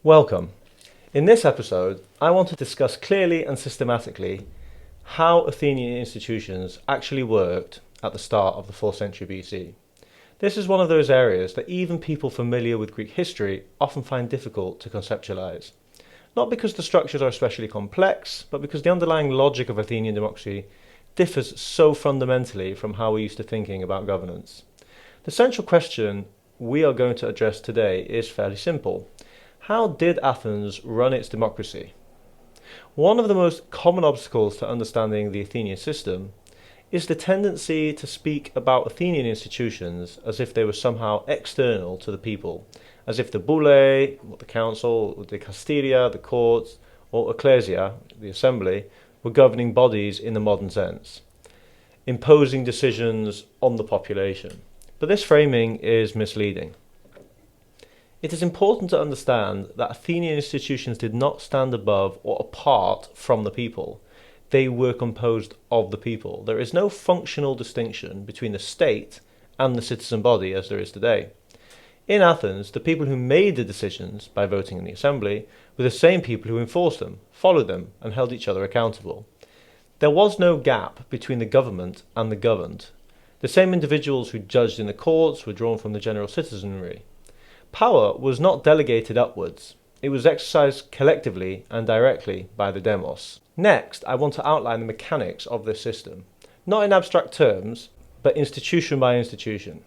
Welcome. In this episode, I want to discuss clearly and systematically how Athenian institutions actually worked at the start of the 4th century BC. This is one of those areas that even people familiar with Greek history often find difficult to conceptualize. Not because the structures are especially complex, but because the underlying logic of Athenian democracy differs so fundamentally from how we're used to thinking about governance. The central question we are going to address today is fairly simple. How did Athens run its democracy? One of the most common obstacles to understanding the Athenian system is the tendency to speak about Athenian institutions as if they were somehow external to the people, as if the Boule, the Council, the Dikasteria, the courts, or Ekklesia, the assembly, were governing bodies in the modern sense, imposing decisions on the population. But this framing is misleading. It is important to understand that Athenian institutions did not stand above or apart from the people. They were composed of the people. There is no functional distinction between the state and the citizen body as there is today. In Athens, the people who made the decisions by voting in the assembly were the same people who enforced them, followed them, and held each other accountable. There was no gap between the government and the governed. The same individuals who judged in the courts were drawn from the general citizenry. Power was not delegated upwards. It was exercised collectively and directly by the Demos. Next, I want to outline the mechanics of this system, not in abstract terms, but institution by institution.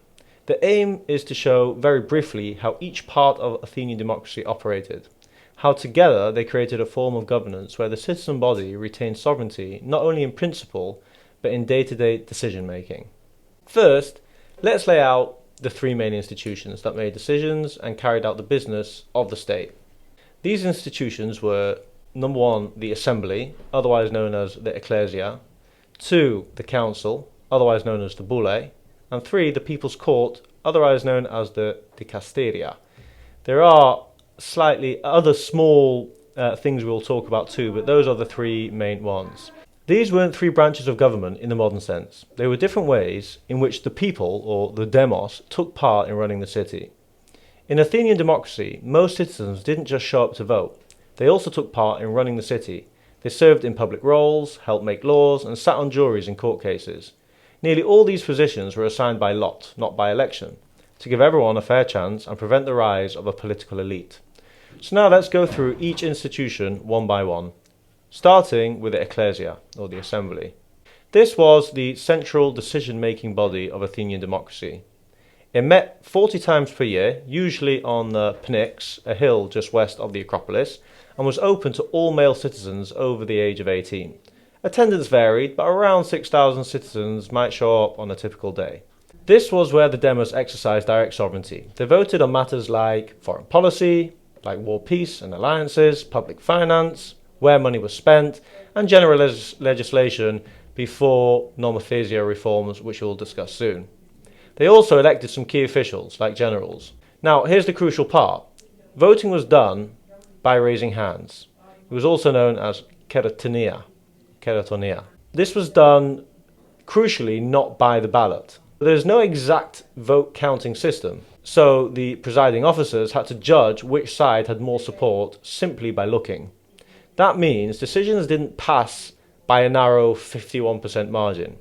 The aim is to show very briefly how each part of Athenian democracy operated, how together they created a form of governance where the citizen body retained sovereignty not only in principle, but in day-to-day decision-making. First, let's lay out the three main institutions that made decisions and carried out the business of the state. These institutions were, number one, the assembly, otherwise known as the Ekklesia, two, the council, otherwise known as the Boule, and three, the people's court, otherwise known as the Dikasteria. There are slightly other small things we'll talk about too, but those are the three main ones. These weren't three branches of government in the modern sense. They were different ways in which the people, or the Demos, took part in running the city. In Athenian democracy, most citizens didn't just show up to vote. They also took part in running the city. They served in public roles, helped make laws, and sat on juries in court cases. Nearly all these positions were assigned by lot, not by election, to give everyone a fair chance and prevent the rise of a political elite. So now let's go through each institution one by one, starting with the Ekklesia, or the assembly. This was the central decision-making body of Athenian democracy. It met 40 times per year, usually on the Pnyx, a hill just west of the Acropolis, and was open to all male citizens over the age of 18. Attendance varied, but around 6,000 citizens might show up on a typical day. This was where the Demos exercised direct sovereignty. They voted on matters like foreign policy, like war, peace and alliances, public finance, where money was spent, and general legislation before Nomothesia reforms, which we'll discuss soon. They also elected some key officials, like generals. Now, here's the crucial part. Voting was done by raising hands. It was also known as keratonia. This was done, crucially, not by the ballot. There's no exact vote counting system, so the presiding officers had to judge which side had more support simply by looking. That means decisions didn't pass by a narrow 51% margin.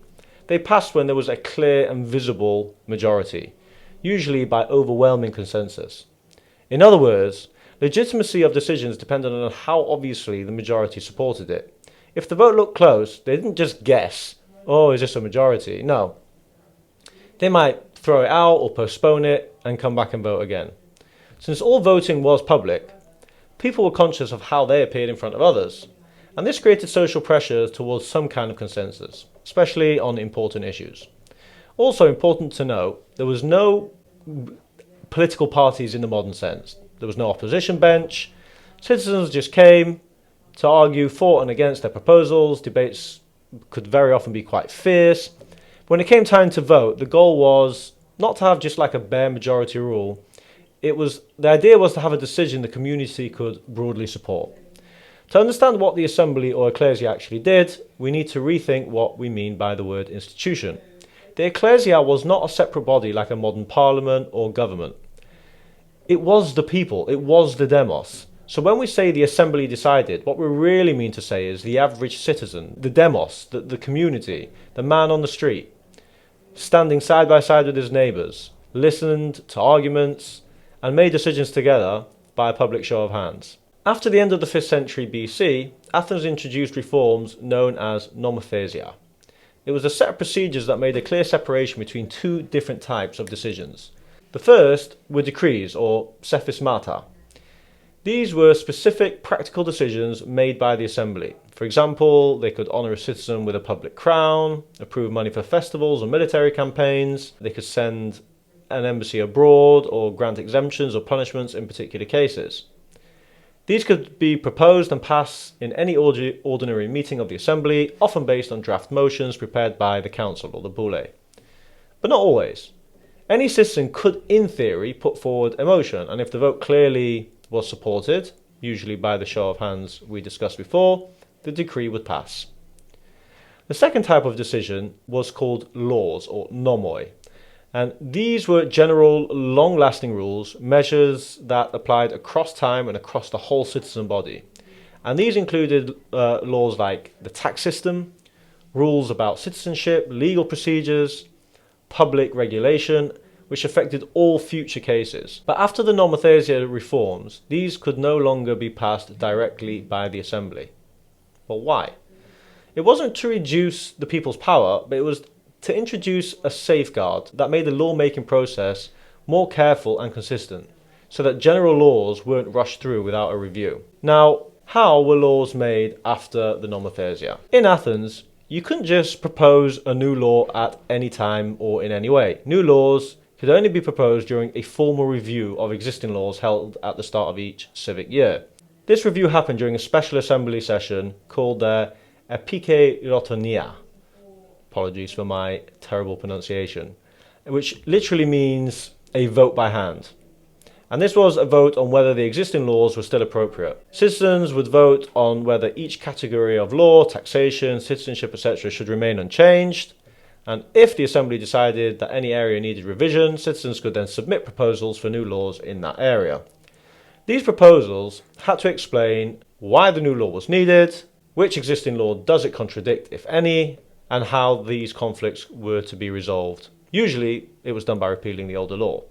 They passed when there was a clear and visible majority, usually by overwhelming consensus. In other words, legitimacy of decisions depended on how obviously the majority supported it. If the vote looked close, they didn't just guess, oh, is this a majority? No. They might throw it out or postpone it and come back and vote again. Since all voting was public, people were conscious of how they appeared in front of others, and this created social pressure towards some kind of consensus, especially on important issues. Also important to note, there was no political parties in the modern sense. There was no opposition bench. Citizens just came to argue for and against their proposals. Debates could very often be quite fierce. When it came time to vote, the goal was not to have just like a bare majority rule. The idea was to have a decision the community could broadly support. To understand what the assembly or Ekklesia actually did, we need to rethink what we mean by the word institution. The Ekklesia was not a separate body like a modern parliament or government. It was the people, it was the Demos. So when we say the assembly decided, what we really mean to say is the average citizen, the demos, the community, the man on the street, standing side by side with his neighbours, listened to arguments and made decisions together by a public show of hands. After the end of the 5th century BC, Athens introduced reforms known as Nomothesia. It was a set of procedures that made a clear separation between two different types of decisions. The first were decrees, or Propouleumata. These were specific practical decisions made by the assembly. For example, they could honour a citizen with a public crown, approve money for festivals or military campaigns, they could send an embassy abroad or grant exemptions or punishments in particular cases. These could be proposed and passed in any ordinary meeting of the assembly, often based on draft motions prepared by the council or the Boule. But not always. Any citizen could, in theory, put forward a motion, and if the vote clearly was supported, usually by the show of hands we discussed before, the decree would pass. The second type of decision was called laws, or nomoi, and these were general, long-lasting rules, measures that applied across time and across the whole citizen body. And these included laws like the tax system, rules about citizenship, legal procedures, public regulation, which affected all future cases. But after the Nomothesia reforms, these could no longer be passed directly by the assembly. Well, why? It wasn't to reduce the people's power, but it was to introduce a safeguard that made the lawmaking process more careful and consistent, so that general laws weren't rushed through without a review. Now, how were laws made after the Nomothesia? In Athens, you couldn't just propose a new law at any time or in any way. New laws could only be proposed during a formal review of existing laws held at the start of each civic year. This review happened during a special assembly session called the Ekklesia. Apologies for my terrible pronunciation, which literally means a vote by hand. And this was a vote on whether the existing laws were still appropriate. Citizens would vote on whether each category of law, taxation, citizenship, etc. should remain unchanged. And if the assembly decided that any area needed revision, citizens could then submit proposals for new laws in that area. These proposals had to explain why the new law was needed, which existing law does it contradict, if any, and how these conflicts were to be resolved. Usually, it was done by repealing the older law.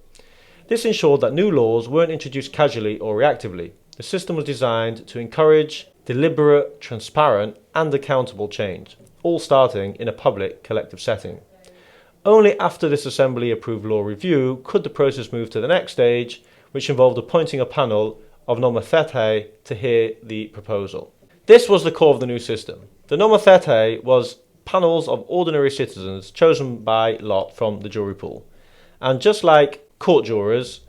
This ensured that new laws weren't introduced casually or reactively. The system was designed to encourage deliberate, transparent, and accountable change, all starting in a public, collective setting. Only after this assembly-approved law review could the process move to the next stage, which involved appointing a panel of Nomothetai to hear the proposal. This was the core of the new system. The Nomothetai was panels of ordinary citizens chosen by lot from the jury pool. And just like court jurors,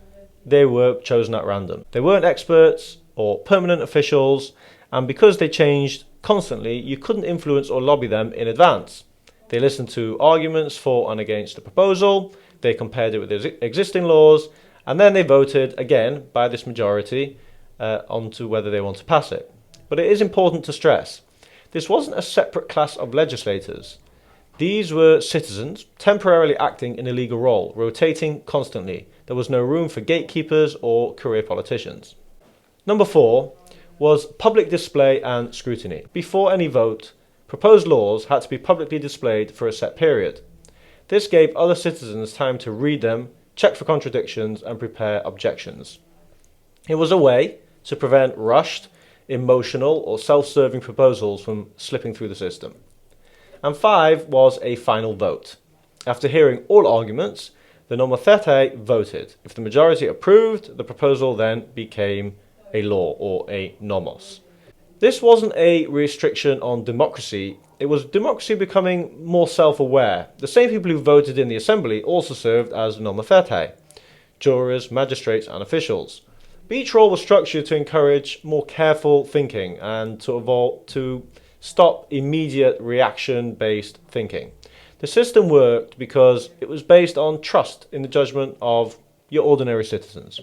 they were chosen at random. They weren't experts or permanent officials, and because they changed constantly, you couldn't influence or lobby them in advance. They listened to arguments for and against the proposal, they compared it with existing laws, and then they voted again by this majority onto whether they want to pass it. But it is important to stress, this wasn't a separate class of legislators. These were citizens temporarily acting in a legal role, rotating constantly. There was no room for gatekeepers or career politicians. Number 4 was public display and scrutiny. Before any vote, proposed laws had to be publicly displayed for a set period. This gave other citizens time to read them, check for contradictions, and prepare objections. It was a way to prevent rushed, emotional, or self-serving proposals from slipping through the system. And 5 was a final vote. After hearing all arguments, the Nomothetai voted. If the majority approved, the proposal then became a law, or a nomos. This wasn't a restriction on democracy, it was democracy becoming more self-aware. The same people who voted in the assembly also served as Nomothetai, jurors, magistrates, and officials. But each role was structured to encourage more careful thinking and to stop immediate reaction-based thinking. The system worked because it was based on trust in the judgment of your ordinary citizens.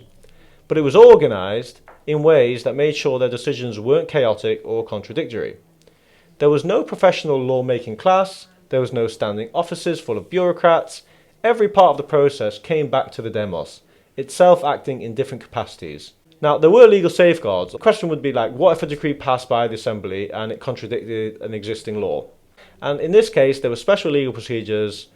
But it was organised in ways that made sure their decisions weren't chaotic or contradictory. There was no professional lawmaking class, there was no standing offices full of bureaucrats. Every part of the process came back to the demos, itself acting in different capacities. Now, there were legal safeguards. The question would be like, what if a decree passed by the assembly and it contradicted an existing law? And in this case, there were special legal procedures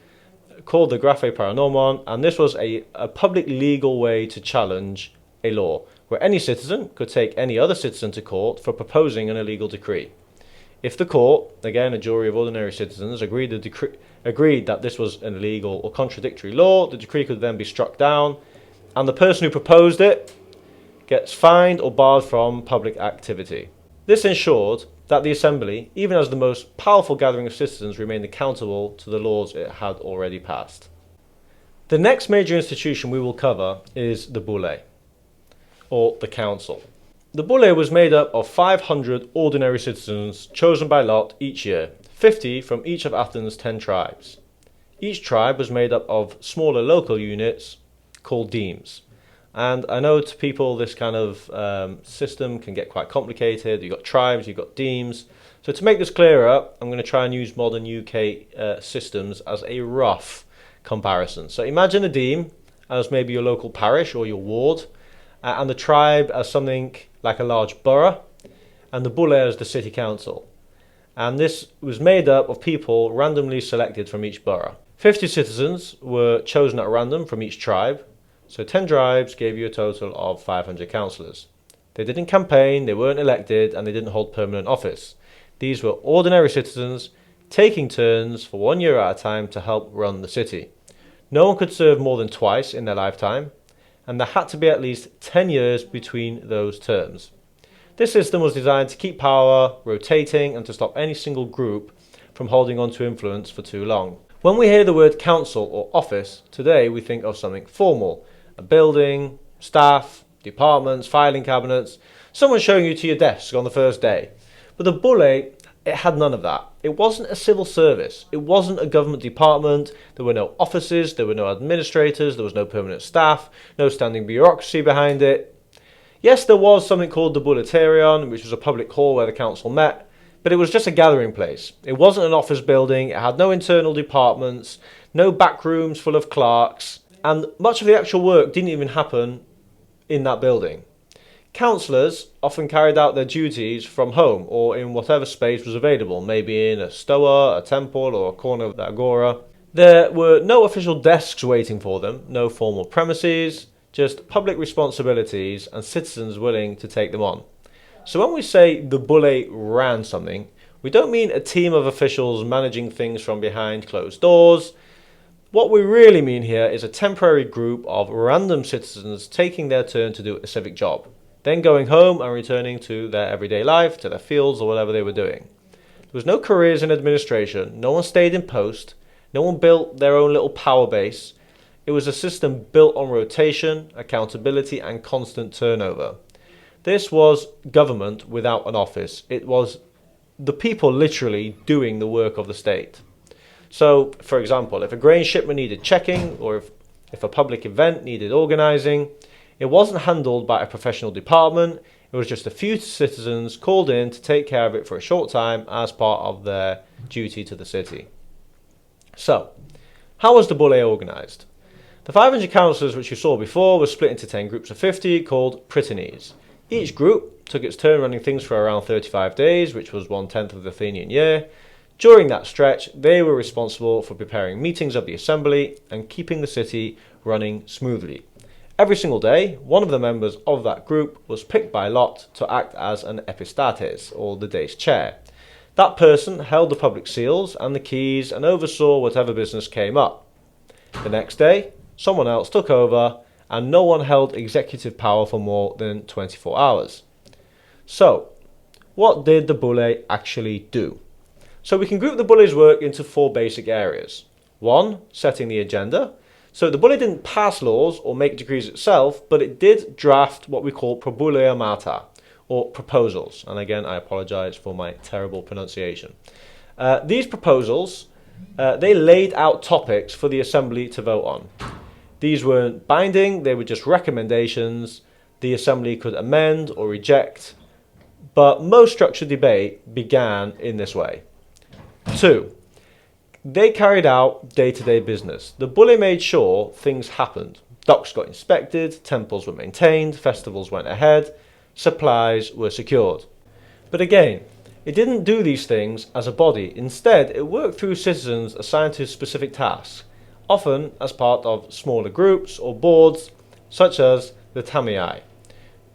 called the Graphe Paranomōn, and this was a public legal way to challenge a law, where any citizen could take any other citizen to court for proposing an illegal decree. If the court, again a jury of ordinary citizens, agreed that this was an illegal or contradictory law, the decree could then be struck down, and the person who proposed it gets fined or barred from public activity. This ensured that the assembly, even as the most powerful gathering of citizens, remained accountable to the laws it had already passed. The next major institution we will cover is the Boule, or the Council. The Boule was made up of 500 ordinary citizens chosen by lot each year, 50 from each of Athens' 10 tribes. Each tribe was made up of smaller local units called Demes. And I know to people this kind of system can get quite complicated. You've got tribes, you've got Demes. So to make this clearer, I'm going to try and use modern UK systems as a rough comparison. So imagine a Deme as maybe your local parish or your ward, and the tribe as something like a large borough, and the Boule as the city council. And this was made up of people randomly selected from each borough. 50 citizens were chosen at random from each tribe, so 10 tribes gave you a total of 500 councillors. They didn't campaign, they weren't elected, and they didn't hold permanent office. These were ordinary citizens taking turns for 1 year at a time to help run the city. No one could serve more than twice in their lifetime, and there had to be at least 10 years between those terms. This system was designed to keep power rotating and to stop any single group from holding on to influence for too long. When we hear the word council or office, today we think of something formal, a building, staff, departments, filing cabinets, someone showing you to your desk on the first day. But the Boule, it had none of that. It wasn't a civil service. It wasn't a government department. There were no offices, there were no administrators, there was no permanent staff, no standing bureaucracy behind it. Yes, there was something called the Boule, which was a public hall where the council met, but it was just a gathering place. It wasn't an office building, it had no internal departments, no back rooms full of clerks, and much of the actual work didn't even happen in that building. Councillors often carried out their duties from home or in whatever space was available, maybe in a stoa, a temple, or a corner of the agora. There were no official desks waiting for them, no formal premises, just public responsibilities and citizens willing to take them on. So when we say the Boule ran something, we don't mean a team of officials managing things from behind closed doors. What we really mean here is a temporary group of random citizens taking their turn to do a civic job, then going home and returning to their everyday life, to their fields or whatever they were doing. There was no careers in administration, no one stayed in post, no one built their own little power base. It was a system built on rotation, accountability and constant turnover. This was government without an office. It was the people literally doing the work of the state. So, for example, if a grain shipment needed checking or if a public event needed organising, it wasn't handled by a professional department. It was just a few citizens called in to take care of it for a short time as part of their duty to the city. So, how was the Boule organised? The 500 councillors which you saw before were split into 10 groups of 50 called prytanes. Each group took its turn running things for around 35 days, which was 1/10 of the Athenian year. During that stretch, they were responsible for preparing meetings of the assembly and keeping the city running smoothly. Every single day, one of the members of that group was picked by lot to act as an epistates, or the day's chair. That person held the public seals and the keys and oversaw whatever business came up. The next day, someone else took over, and no one held executive power for more than 24 hours. So, what did the Boule actually do? So we can group the Boule's work into 4 basic areas. 1, setting the agenda. So the Boule didn't pass laws or make decrees itself, but it did draft what we call Probouleumata, or proposals. And again, I apologise for my terrible pronunciation. These proposals, they laid out topics for the assembly to vote on. These weren't binding, they were just recommendations. The assembly could amend or reject, but most structured debate began in this way. 2, they carried out day-to-day business. The Boule made sure things happened. Docks got inspected, temples were maintained, festivals went ahead, supplies were secured. But again, it didn't do these things as a body. Instead, it worked through citizens assigned to specific tasks, often as part of smaller groups or boards, such as the Tamiai,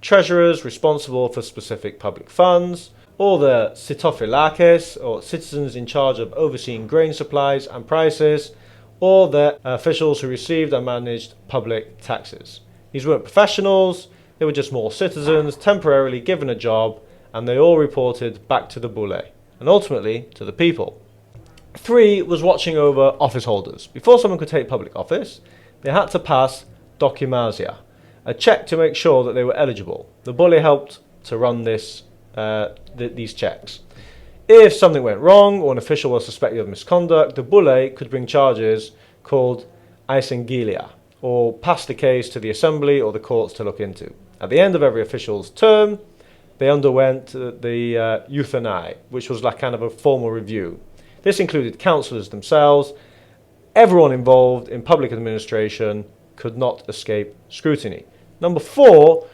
treasurers responsible for specific public funds, or the Sitophilakes, or citizens in charge of overseeing grain supplies and prices, or the officials who received and managed public taxes. These weren't professionals, they were just more citizens temporarily given a job, and they all reported back to the Boule, and ultimately to the people. 3 was watching over office holders. Before someone could take public office, they had to pass Dokimasia, a check to make sure that they were eligible. The Boule helped to run these checks. If something went wrong or an official was suspected of misconduct, the Boule could bring charges called Essenglia, or pass the case to the assembly or the courts to look into. At the end of every official's term, they underwent the Euthynai, which was like kind of a formal review. This included councillors themselves. Everyone involved in public administration could not escape scrutiny. Number 4,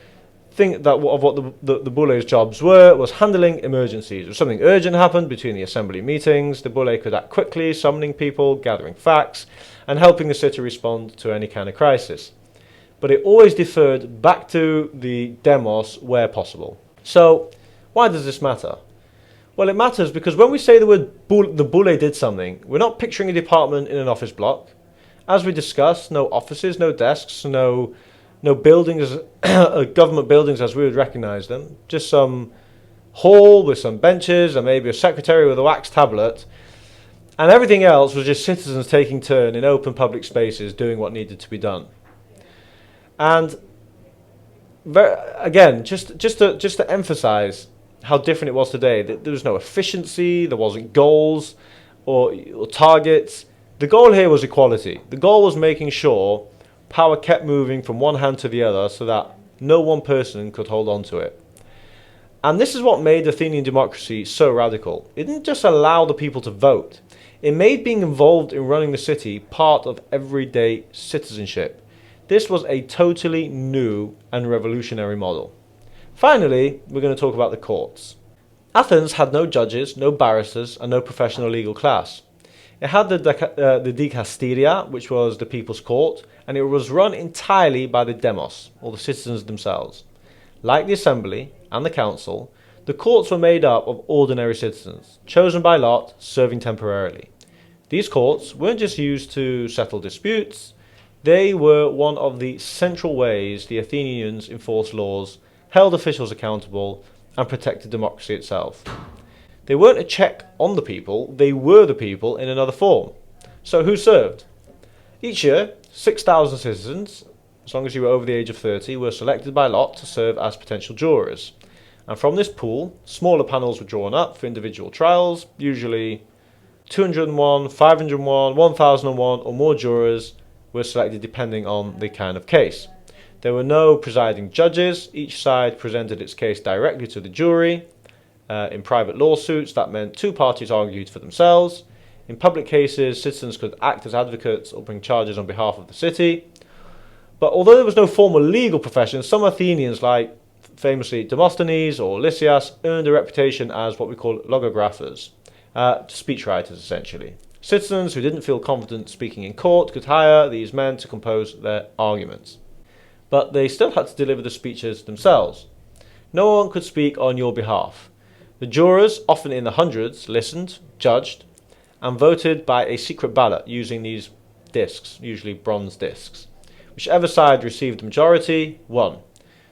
of what the Boule's jobs was handling emergencies. If something urgent happened between the assembly meetings, the Boule could act quickly, summoning people, gathering facts, and helping the city respond to any kind of crisis. But it always deferred back to the Demos where possible. So, why does this matter? Well, it matters because when we say the word the Boule did something, we're not picturing a department in an office block. As we discussed, no offices, no desks, no buildings, government buildings as we would recognise them. Just some hall with some benches and maybe a secretary with a wax tablet. And everything else was just citizens taking turn in open public spaces doing what needed to be done. And again, just to emphasise how different it was today, there was no efficiency, there wasn't goals or targets. The goal here was equality. The goal was making sure power kept moving from one hand to the other so that no one person could hold on to it. And this is what made Athenian democracy so radical. It didn't just allow the people to vote. It made being involved in running the city part of everyday citizenship. This was a totally new and revolutionary model. Finally, we're going to talk about the courts. Athens had no judges, no barristers, and no professional legal class. It had the Dikasteria, which was the people's court, and it was run entirely by the Demos, or the citizens themselves. Like the assembly and the council, the courts were made up of ordinary citizens, chosen by lot, serving temporarily. These courts weren't just used to settle disputes, they were one of the central ways the Athenians enforced laws, held officials accountable, and protected democracy itself. They weren't a check on the people, they were the people in another form. So who served? Each year, 6,000 citizens, as long as you were over the age of 30, were selected by lot to serve as potential jurors. And from this pool, smaller panels were drawn up for individual trials, usually 201, 501, 1001 or more jurors were selected depending on the kind of case. There were no presiding judges. Each side presented its case directly to the jury. In private lawsuits, that meant 2 parties argued for themselves. In public cases, citizens could act as advocates or bring charges on behalf of the city. But although there was no formal legal profession, some Athenians, like famously Demosthenes or Lysias, earned a reputation as what we call logographers, speechwriters essentially. Citizens who didn't feel confident speaking in court could hire these men to compose their arguments. But they still had to deliver the speeches themselves. No one could speak on your behalf. The jurors, often in the hundreds, listened, judged, and voted by a secret ballot using these discs, usually bronze discs. Whichever side received the majority won.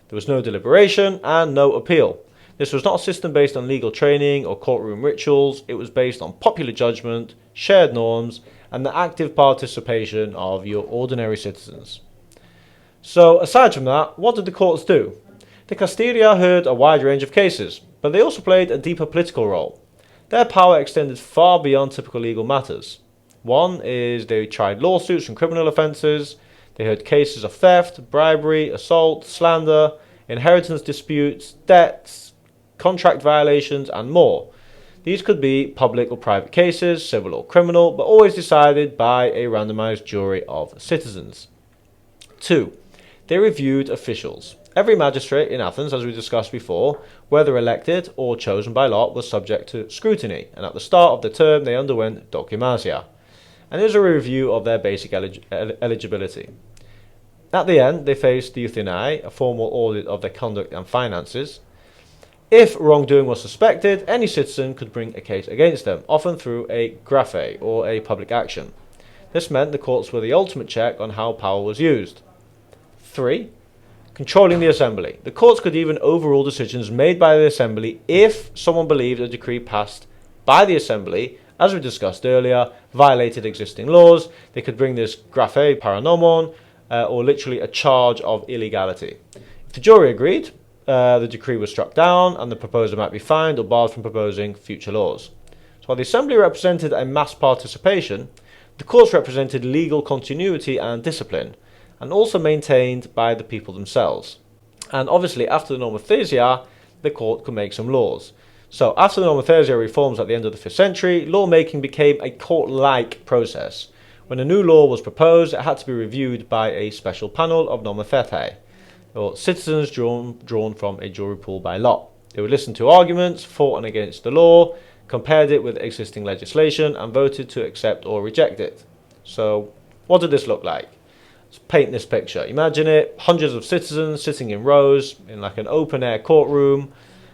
There was no deliberation and no appeal. This was not a system based on legal training or courtroom rituals. It was based on popular judgment, shared norms, and the active participation of your ordinary citizens. So, aside from that, what did the courts do? The Dikasteria heard a wide range of cases, but they also played a deeper political role. Their power extended far beyond typical legal matters. One is they tried lawsuits and criminal offences. They heard cases of theft, bribery, assault, slander, inheritance disputes, debts, contract violations, and more. These could be public or private cases, civil or criminal, but always decided by a randomised jury of citizens. 2. They reviewed officials. Every magistrate in Athens, as we discussed before, whether elected or chosen by lot, was subject to scrutiny, and at the start of the term they underwent Dokimasia. And it was a review of their basic eligibility. At the end, they faced the Euthynai, a formal audit of their conduct and finances. If wrongdoing was suspected, any citizen could bring a case against them, often through a Graphe, or a public action. This meant the courts were the ultimate check on how power was used. 3. Controlling the assembly. The courts could even overrule decisions made by the assembly if someone believed a decree passed by the assembly, as we discussed earlier, violated existing laws. They could bring this Graphe, Paranomōn, or literally a charge of illegality. If the jury agreed, the decree was struck down and the proposer might be fined or barred from proposing future laws. So while the assembly represented a mass participation, the courts represented legal continuity and discipline, and also maintained by the people themselves. And obviously after the Nomothesia, the court could make some laws. So after the Nomothesia reforms at the end of the 5th century, lawmaking became a court-like process. When a new law was proposed, it had to be reviewed by a special panel of Nomothetai, or citizens drawn from a jury pool by lot. They would listen to arguments for and against the law, compared it with existing legislation, and voted to accept or reject it. So what did this look like? Let's paint this picture. Imagine it, hundreds of citizens sitting in rows in like an open-air courtroom.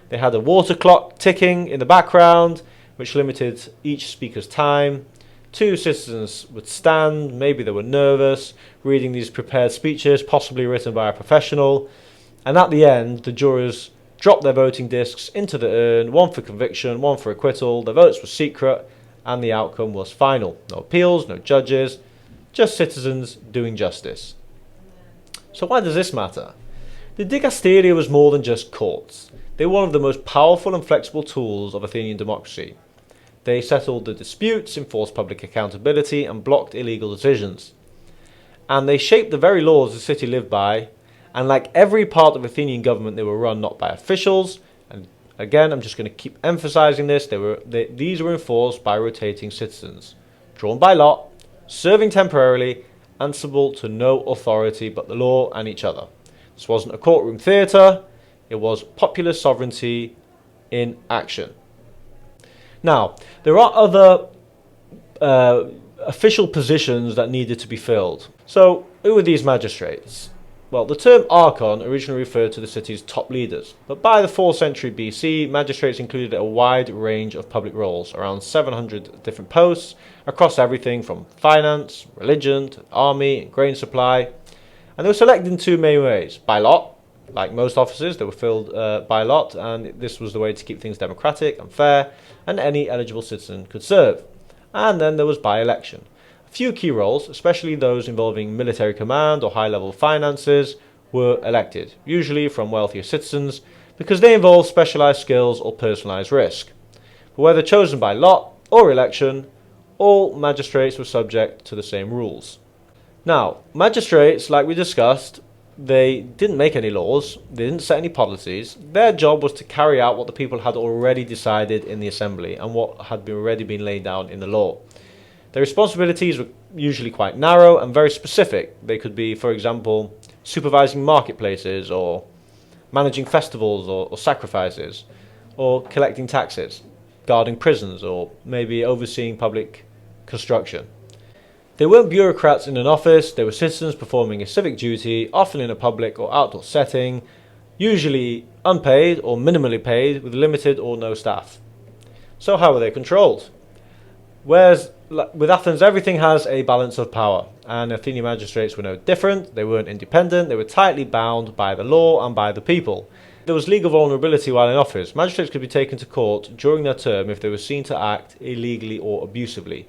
They had a water clock ticking in the background, which limited each speaker's time. 2 citizens would stand, maybe they were nervous, reading these prepared speeches, possibly written by a professional. And at the end, the jurors dropped their voting discs into the urn, one for conviction, one for acquittal. The votes were secret, and the outcome was final. No appeals, no judges, just citizens doing justice. So why does this matter? The Dikasteria was more than just courts. They were one of the most powerful and flexible tools of Athenian democracy. They settled the disputes, enforced public accountability, and blocked illegal decisions. And they shaped the very laws the city lived by, and like every part of Athenian government, they were run not by officials, and again, I'm just going to keep emphasizing this, these were enforced by rotating citizens, drawn by lot, serving temporarily, answerable to no authority but the law and each other. This wasn't a courtroom theatre, it was popular sovereignty in action. Now, there are other official positions that needed to be filled. So, who were these magistrates? Well, the term Archon originally referred to the city's top leaders, but by the 4th century BC, magistrates included a wide range of public roles, around 700 different posts, across everything from finance, religion, to army, and grain supply. And they were selected in 2 main ways: by lot. Like most offices, they were filled by lot, and this was the way to keep things democratic and fair, and any eligible citizen could serve. And then there was by election. A few key roles, especially those involving military command or high-level finances, were elected, usually from wealthier citizens, because they involved specialized skills or personalized risk. But whether chosen by lot or election, all magistrates were subject to the same rules. Now, magistrates, like we discussed, they didn't make any laws, they didn't set any policies. Their job was to carry out what the people had already decided in the assembly and what had already been laid down in the law. Their responsibilities were usually quite narrow and very specific. They could be, for example, supervising marketplaces, or managing festivals or sacrifices, or collecting taxes, guarding prisons, or maybe overseeing public construction. They weren't bureaucrats in an office, they were citizens performing a civic duty, often in a public or outdoor setting, usually unpaid or minimally paid, with limited or no staff. So how were they controlled? Whereas with Athens, everything has a balance of power, and Athenian magistrates were no different. They weren't independent, they were tightly bound by the law and by the people. There was legal vulnerability while in office. Magistrates could be taken to court during their term if they were seen to act illegally or abusively.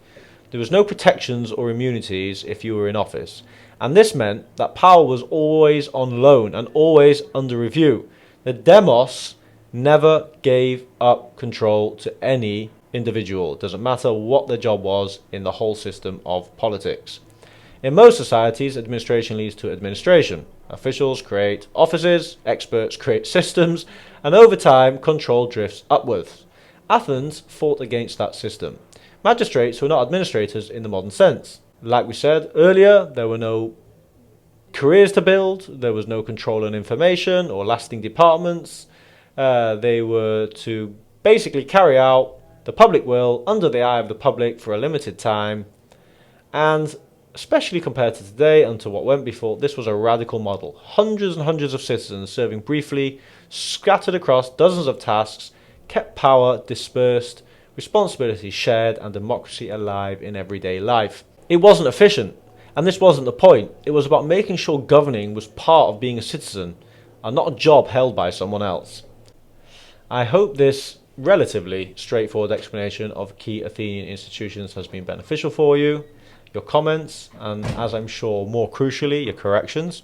There was no protections or immunities if you were in office, and this meant that power was always on loan and always under review. The Demos never gave up control to any individual. It doesn't matter what their job was in the whole system of politics. In most societies, administration leads to administration. Officials create offices, experts create systems, and over time, control drifts upwards. Athens fought against that system. Magistrates were not administrators in the modern sense. Like we said earlier, there were no careers to build. There was no control on information or lasting departments. They were to basically carry out the public will under the eye of the public for a limited time. And especially compared to today and to what went before, this was a radical model. Hundreds and hundreds of citizens serving briefly, scattered across dozens of tasks, kept power dispersed, responsibility shared, and democracy alive in everyday life. It wasn't efficient, and this wasn't the point. It was about making sure governing was part of being a citizen and not a job held by someone else. I hope this relatively straightforward explanation of key Athenian institutions has been beneficial for you. Your comments, and as I'm sure more crucially, your corrections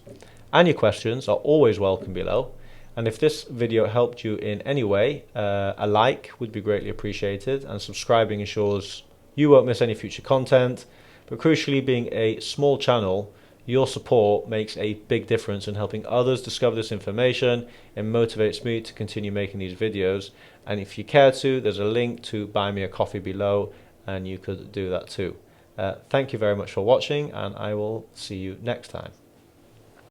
and your questions are always welcome below. And if this video helped you in any way, a like would be greatly appreciated, and subscribing ensures you won't miss any future content. But crucially, being a small channel, your support makes a big difference in helping others discover this information and motivates me to continue making these videos. And if you care to, there's a link to buy me a coffee below, and you could do that too. Thank you very much for watching, and I will see you next time.